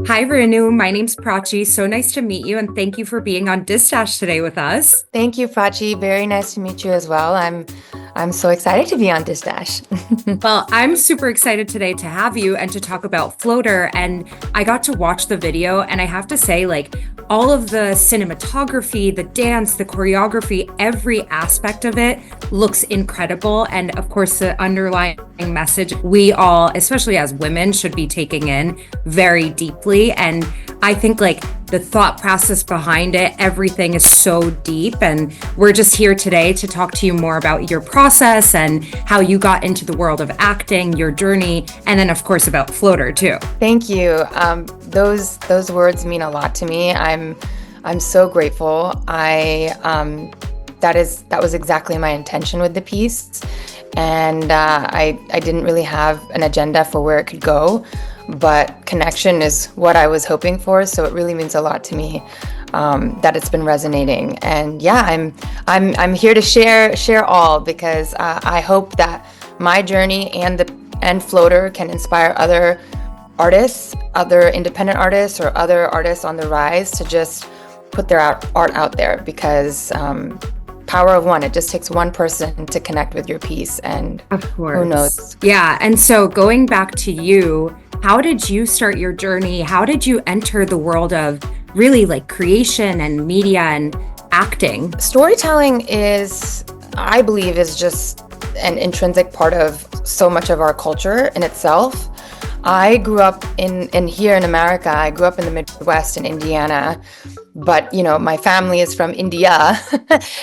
Hi, Renu. My name's Prachi. So nice to meet you, and thank you for being on Distash today with us. Thank you, Prachi. Very nice to meet you as well. I'm so excited to be on this dash. Well, I'm super excited today to have you and to talk about Floater. And I got to watch the video, and I have to say, like, all of the cinematography, the dance, the choreography, every aspect of it looks incredible. And of course, the underlying message we all, especially as women, should be taking in very deeply. And I think, like, the thought process behind it, everything is so deep. And we're just here today to talk to you more about your process and how you got into the world of acting, your journey, and then, of course, about Floater, too. Thank you. Those words mean a lot to me. I'm so grateful. That was exactly my intention with the piece, and I didn't really have an agenda for where it could go, but connection is what I was hoping for. So it really means a lot to me that it's been resonating. And yeah, I'm here to share all because I hope that my journey and Floater can inspire other artists, other independent artists, or other artists on the rise to just put their art out there because power of one, it just takes one person to connect with your piece, and Of who course. knows. Yeah. And so going back to you, how did you start your journey? How did you enter the world of really like creation and media and acting? Storytelling I believe, is just an intrinsic part of so much of our culture in itself. I grew up in here in America. I grew up in the Midwest in Indiana, but my family is from India.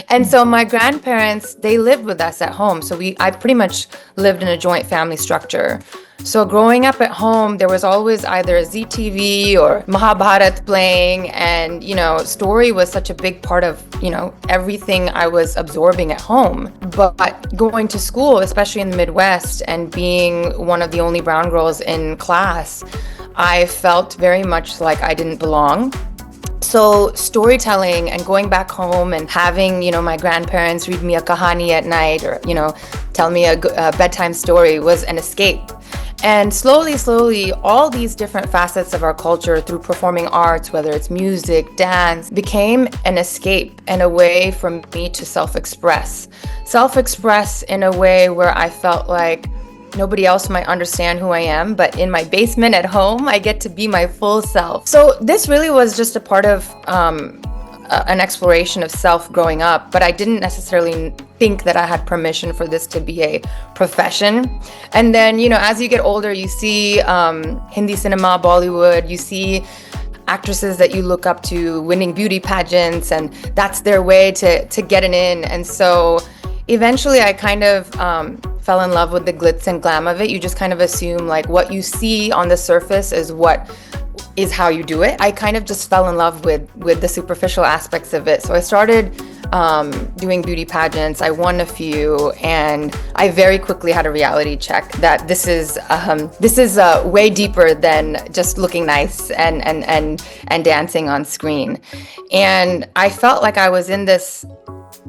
And so my grandparents, they lived with us at home. So I pretty much lived in a joint family structure. So growing up at home, there was always either ZTV or Mahabharat playing, and story was such a big part of everything I was absorbing at home. But going to school, especially in the Midwest, and being one of the only brown girls in class, I felt very much like I didn't belong. So storytelling and going back home and having, my grandparents read me a kahani at night, or, tell me a bedtime story was an escape. And slowly, all these different facets of our culture through performing arts, whether it's music, dance, became an escape and a way for me to self-express. Self-express in a way where I felt like nobody else might understand who I am, but in my basement at home, I get to be my full self. So this really was just a part of an exploration of self growing up, but I didn't necessarily think that I had permission for this to be a profession. And then, as you get older, you see Hindi cinema, Bollywood, you see actresses that you look up to winning beauty pageants, and that's their way to get an in. And so eventually I kind of fell in love with the glitz and glam of it. You just kind of assume like what you see on the surface is how you do it. I kind of just fell in love with the superficial aspects of it. So I started doing beauty pageants. I won a few, and I very quickly had a reality check that this is way deeper than just looking nice and dancing on screen. And I felt like I was in this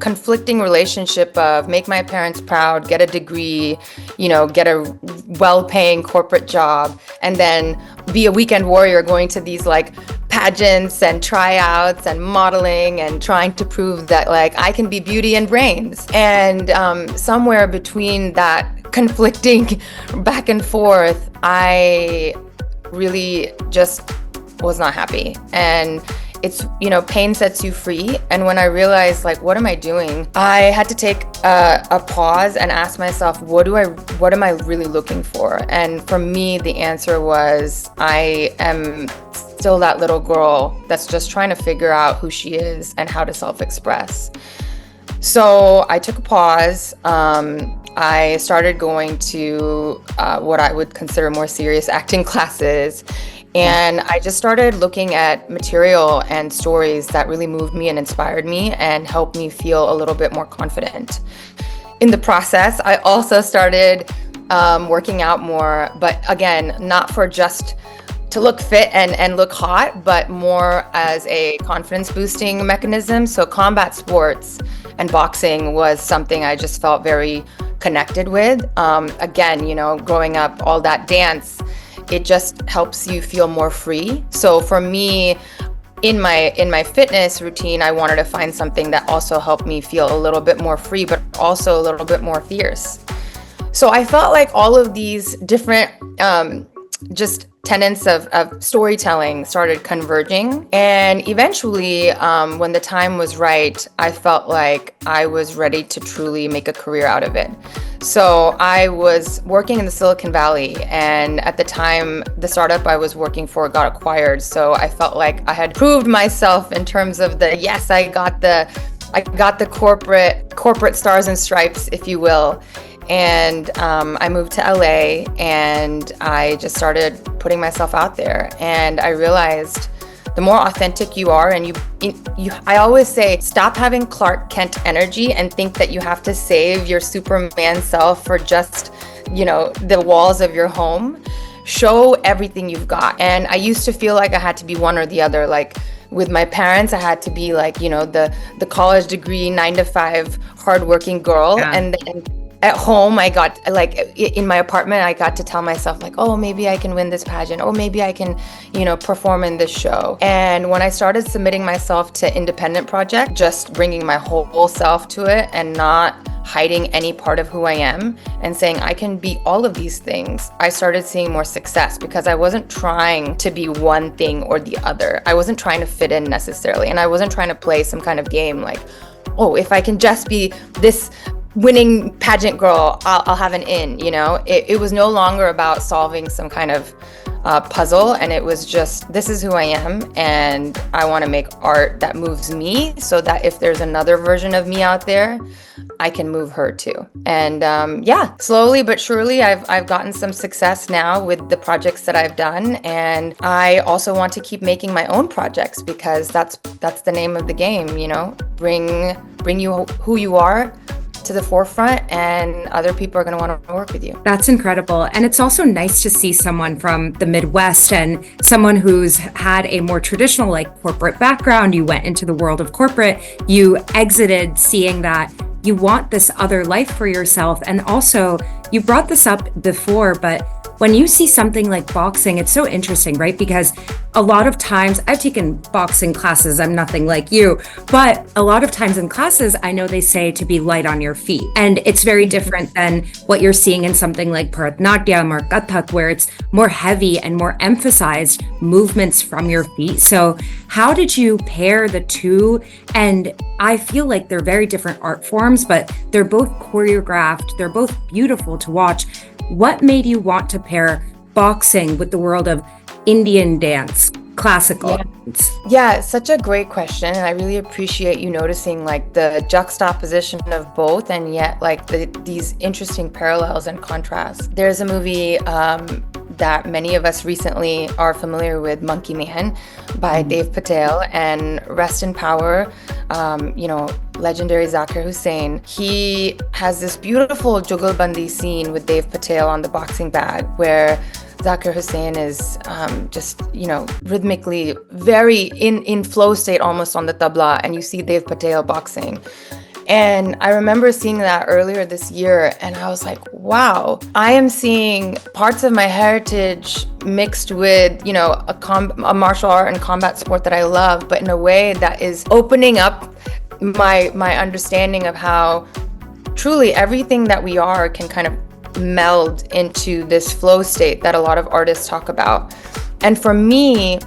conflicting relationship of make my parents proud, get a degree, get a well-paying corporate job, and then be a weekend warrior going to these like pageants and tryouts and modeling and trying to prove that like I can be beauty and brains. And somewhere between that conflicting back and forth, I really just was not happy. And it's, pain sets you free. And when I realized, like, what am I doing? I had to take a pause and ask myself, what am I really looking for? And for me, the answer was, I am still that little girl that's just trying to figure out who she is and how to self-express. So I took a pause. I started going to what I would consider more serious acting classes. And I just started looking at material and stories that really moved me and inspired me and helped me feel a little bit more confident. In the process, I also started working out more, but again, not for just to look fit and look hot, but more as a confidence boosting mechanism. So combat sports and boxing was something I just felt very connected with. Again, growing up, all that dance it just helps you feel more free. So for me, in my fitness routine, I wanted to find something that also helped me feel a little bit more free, but also a little bit more fierce. So I felt like all of these different just tenets of storytelling started converging. And eventually, when the time was right, I felt like I was ready to truly make a career out of it. So I was working in the Silicon Valley, and at the time, the startup I was working for got acquired. So I felt like I had proved myself in terms of yes, I got the corporate stars and stripes, if you will. And I moved to LA, and I just started putting myself out there. And I realized the more authentic you are, and I always say, stop having Clark Kent energy and think that you have to save your Superman self for just, the walls of your home. Show everything you've got. And I used to feel like I had to be one or the other. Like with my parents, I had to be like, the college degree, 9-to-5 hardworking girl. Yeah. And then at home, I got, like, in my apartment, I got to tell myself, like, oh, maybe I can win this pageant. Oh, maybe I can, perform in this show. And when I started submitting myself to independent project, just bringing my whole self to it and not hiding any part of who I am and saying I can be all of these things, I started seeing more success because I wasn't trying to be one thing or the other. I wasn't trying to fit in necessarily. And I wasn't trying to play some kind of game like, oh, if I can just be this winning pageant girl, I'll have an in, It was no longer about solving some kind of puzzle, and it was just, this is who I am, and I want to make art that moves me so that if there's another version of me out there, I can move her too. And slowly but surely, I've gotten some success now with the projects that I've done, and I also want to keep making my own projects because that's the name of the game, bring you who you are to the forefront, and other people are going to want to work with you. That's incredible. And it's also nice to see someone from the Midwest and someone who's had a more traditional, like, corporate background. You went into the world of corporate, you exited seeing that you want this other life for yourself. And also, you brought this up before, but when you see something like boxing, it's so interesting, right? Because a lot of times, I've taken boxing classes, I'm nothing like you, but a lot of times in classes, I know they say to be light on your feet. And it's very different than what you're seeing in something like Bharatanatyam or Kathak, where it's more heavy and more emphasized movements from your feet. So how did you pair the two? And I feel like they're very different art forms, but they're both choreographed, they're both beautiful to watch. What made you want to pair boxing with the world of Indian dance, classical dance? Yeah, such a great question. And I really appreciate you noticing like the juxtaposition of both, and yet like these interesting parallels and contrasts. There's a movie that many of us recently are familiar with, Monkey Man by Dev Patel, and rest in power, legendary Zakir Hussain. He has this beautiful Jugalbandi scene with Dev Patel on the boxing bag where Zakir Hussain is rhythmically very in flow state almost on the tabla, and you see Dev Patel boxing. And I remember seeing that earlier this year, and I was like, wow, I am seeing parts of my heritage mixed with, a martial art and combat sport that I love, but in a way that is opening up my understanding of how truly everything that we are can kind of meld into this flow state that a lot of artists talk about. And for me,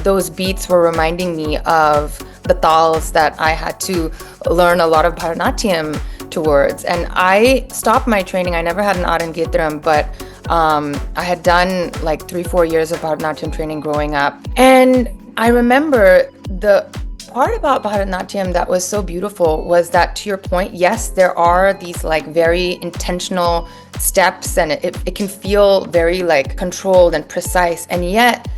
those beats were reminding me of the tals that I had to learn a lot of Bharatanatyam towards. And I stopped my training. I never had an Arangetram, but I had done like 3-4 years of Bharatanatyam training growing up. And I remember the part about Bharatanatyam that was so beautiful was that, to your point, yes, there are these like very intentional steps, and it can feel very like controlled and precise, and yet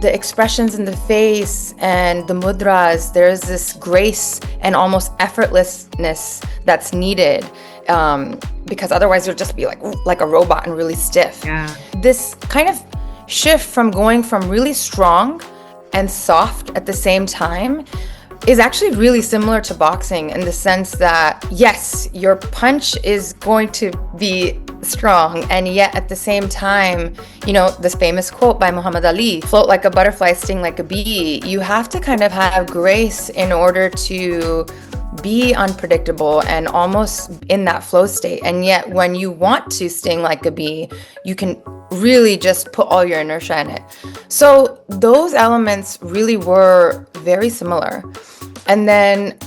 the expressions in the face and the mudras, there's this grace and almost effortlessness that's needed, because otherwise you'll just be like a robot and really stiff. Yeah. This kind of shift from going from really strong and soft at the same time is actually really similar to boxing in the sense that, yes, your punch is going to be strong, and yet at the same time, you know, this famous quote by Muhammad Ali, float like a butterfly, sting like a bee. You have to kind of have grace in order to be unpredictable and almost in that flow state. And yet when you want to sting like a bee, you can really just put all your inertia in it. So those elements really were very similar. And then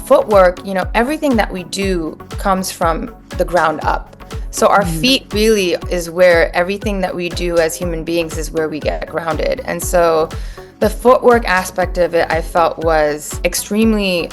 footwork, you know, everything that we do comes from the ground up. So our feet really is where everything that we do as human beings is where we get grounded. And so the footwork aspect of it, I felt, was extremely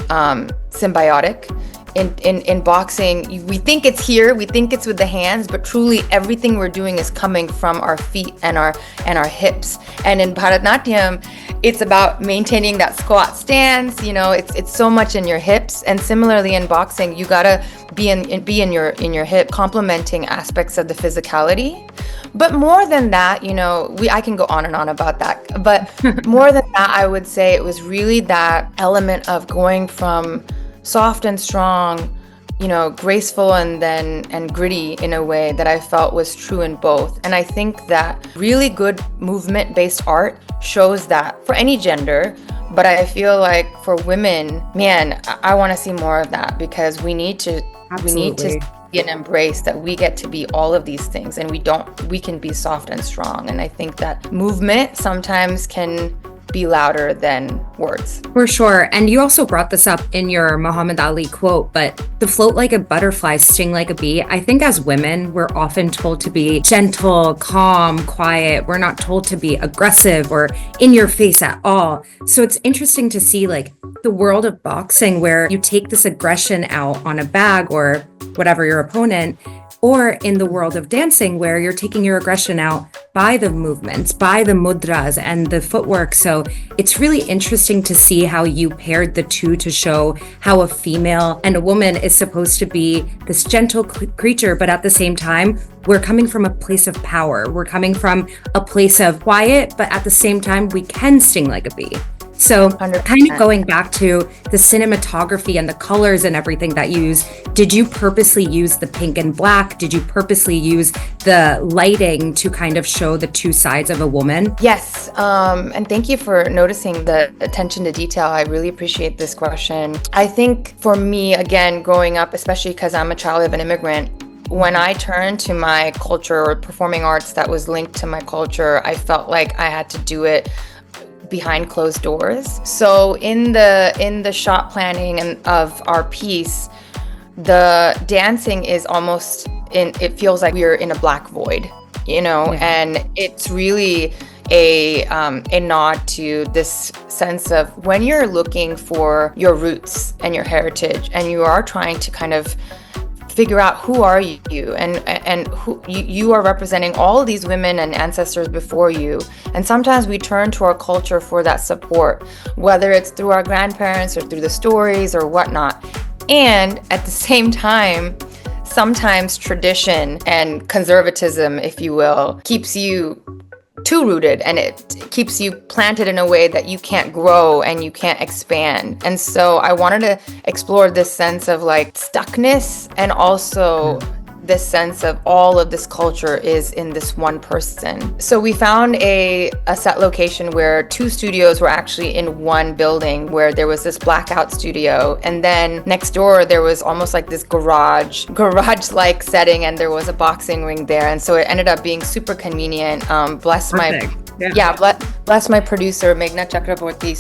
symbiotic. In boxing, we think it's here, we think it's with the hands, but truly everything we're doing is coming from our feet and our hips. And in Bharatanatyam, it's about maintaining that squat stance. You know, it's so much in your hips. And similarly in boxing, you gotta be in your hip, complementing aspects of the physicality. But more than that, you know, I can go on and on about that. But more than that, I would say it was really that element of going from soft and strong, you know, graceful and gritty in a way that I felt was true in both. And I think that really good movement-based art shows that for any gender, but I feel like for women, man, I want to see more of that, because we need to see and embrace that we get to be all of these things, and we can be soft and strong. And I think that movement sometimes can be louder than words. For sure. And you also brought this up in your Muhammad Ali quote, but the float like a butterfly, sting like a bee. I think as women, we're often told to be gentle, calm, quiet. We're not told to be aggressive or in your face at all. So it's interesting to see like the world of boxing where you take this aggression out on a bag or whatever your opponent, or in the world of dancing where you're taking your aggression out by the movements, by the mudras and the footwork. So it's really interesting to see how you paired the two to show how a female and a woman is supposed to be this gentle creature, but at the same time, we're coming from a place of power. We're coming from a place of quiet, but at the same time, we can sting like a bee. So 100%. Kind of going back to the cinematography and the colors and everything that you use, did you purposely use the pink and black? Did you purposely use the lighting to kind of show the two sides of a woman? Yes, and thank you for noticing the attention to detail. I really appreciate this question. I think for me, again, growing up, especially because I'm a child of an immigrant, when I turned to my culture or performing arts that was linked to my culture, I felt like I had to do it behind closed doors. So in the shot planning and of our piece, the dancing is almost it feels like we're in a black void, you know, and it's really a nod to this sense of when you're looking for your roots and your heritage, and you are trying to kind of figure out who are you and who you are representing all of these women and ancestors before you. And sometimes we turn to our culture for that support, whether it's through our grandparents or through the stories or whatnot. And at the same time, sometimes tradition and conservatism, if you will, keeps you too rooted, and it keeps you planted in a way that you can't grow and you can't expand. And so I wanted to explore this sense of like stuckness, and also this sense of all of this culture is in this one person. So we found a set location where two studios were actually in one building, where there was this blackout studio, and then next door there was almost like this garage-like setting, and there was a boxing ring there. And so it ended up being super convenient. Bless my producer Meghna Chakraborty.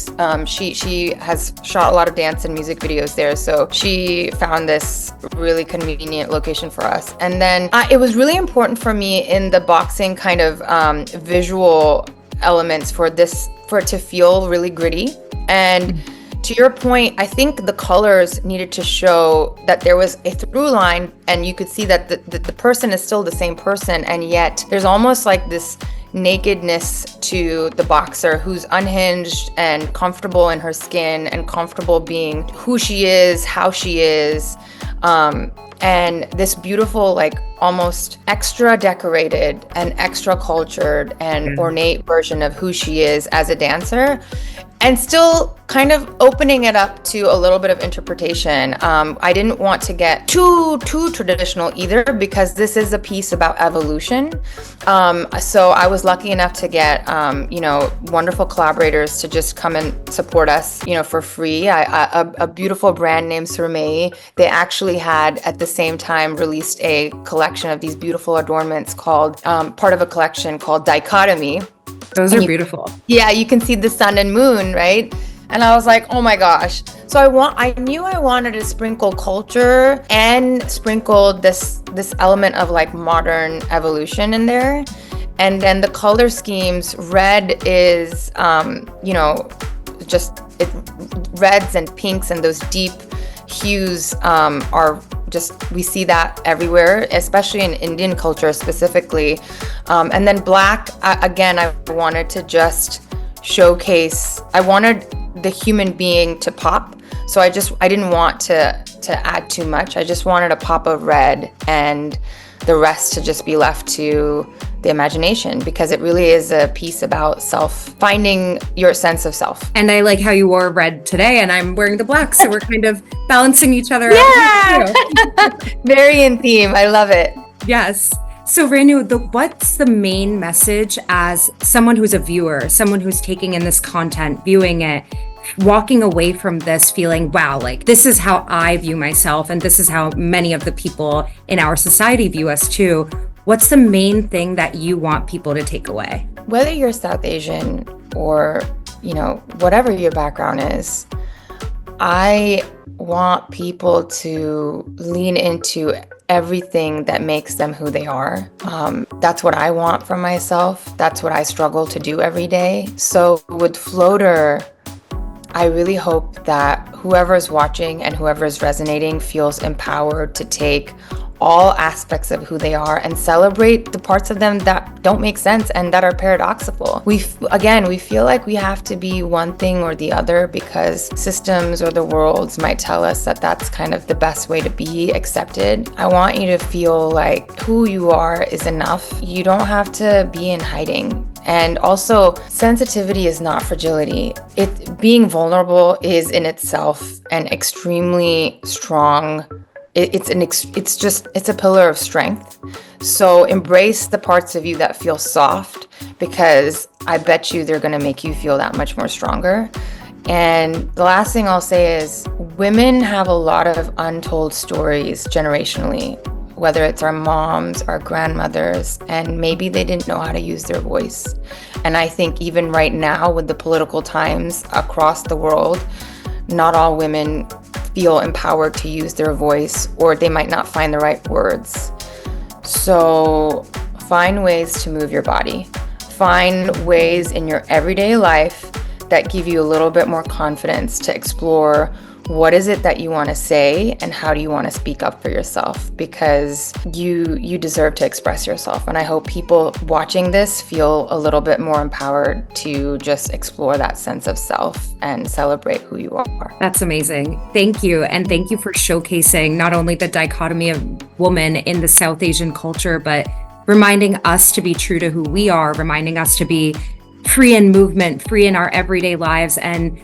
She has shot a lot of dance and music videos there, so she found this really convenient location for us. And then it was really important for me in the boxing kind of visual elements for it to feel really gritty. And to your point, I think the colors needed to show that there was a through line, and you could see that the person is still the same person, and yet there's almost like this nakedness to the boxer who's unhinged and comfortable in her skin and comfortable being who she is, how she is, and this beautiful, like almost extra decorated and extra cultured and ornate version of who she is as a dancer. and still kind of opening it up to a little bit of interpretation. I didn't want to get too traditional either, because this is a piece about evolution. So I was lucky enough to get wonderful collaborators to just come and support us, for free. A beautiful brand named Surmei, they actually had at the same time released a collection of these beautiful adornments called part of a collection called Dichotomy. Those are beautiful. Yeah, you can see the sun and moon, right? And I was like, oh my gosh. So I knew I wanted to sprinkle culture and sprinkle this element of like modern evolution in there. And then the color schemes, red is, reds and pinks and those deep hues are just, we see that everywhere, especially in Indian culture specifically. And then black, again, I wanted to just showcase, I wanted the human being to pop. So I didn't want to add too much. I just wanted a pop of red and the rest to just be left to the imagination, because it really is a piece about finding your sense of self. And I like how you wore red today and I'm wearing the black, so we're kind of balancing each other out. Very in theme. I love it. Yes. So Renu, what's the main message as someone who's a viewer, someone who's taking in this content, viewing it, walking away from this feeling, wow, like this is how I view myself and this is how many of the people in our society view us too. What's the main thing that you want people to take away? Whether you're South Asian or, whatever your background is, I want people to lean into everything that makes them who they are. That's what I want from myself. That's what I struggle to do every day. So with Floater, I really hope that whoever's watching and whoever's resonating feels empowered to take all aspects of who they are and celebrate the parts of them that don't make sense and that are paradoxical. We feel like we have to be one thing or the other because systems or the worlds might tell us that that's kind of the best way to be accepted. I want you to feel like who you are is enough. You don't have to be in hiding. And also, sensitivity is not fragility. Being vulnerable is in itself an extremely strong. It's a pillar of strength. So embrace the parts of you that feel soft, because I bet you they're going to make you feel that much more stronger. And the last thing I'll say is women have a lot of untold stories generationally, whether it's our moms, our grandmothers, and maybe they didn't know how to use their voice. And I think even right now with the political times across the world, not all women feel empowered to use their voice, or they might not find the right words. So find ways to move your body. Find ways in your everyday life that give you a little bit more confidence to explore what is it that you want to say and how do you want to speak up for yourself, because you deserve to express yourself. And I hope people watching this feel a little bit more empowered to just explore that sense of self and celebrate who you are. That's amazing. Thank you. And thank you for showcasing not only the dichotomy of woman in the South Asian culture, but reminding us to be true to who we are, reminding us to be free in movement, free in our everyday lives, and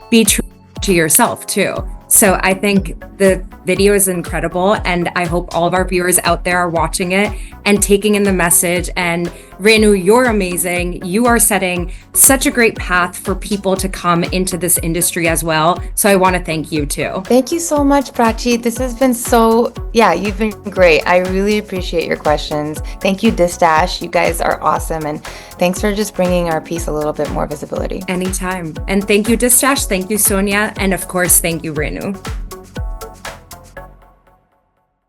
be true to yourself too. So I think the video is incredible, and I hope all of our viewers out there are watching it and taking in the message. And Renu, you're amazing. You are setting such a great path for people to come into this industry as well. So I want to thank you too. Thank you so much, Prachi. This has been you've been great. I really appreciate your questions. Thank you, Distash. You guys are awesome. And thanks for just bringing our piece a little bit more visibility. Anytime. And thank you, Distash. Thank you, Sonia. And of course, thank you, Renu.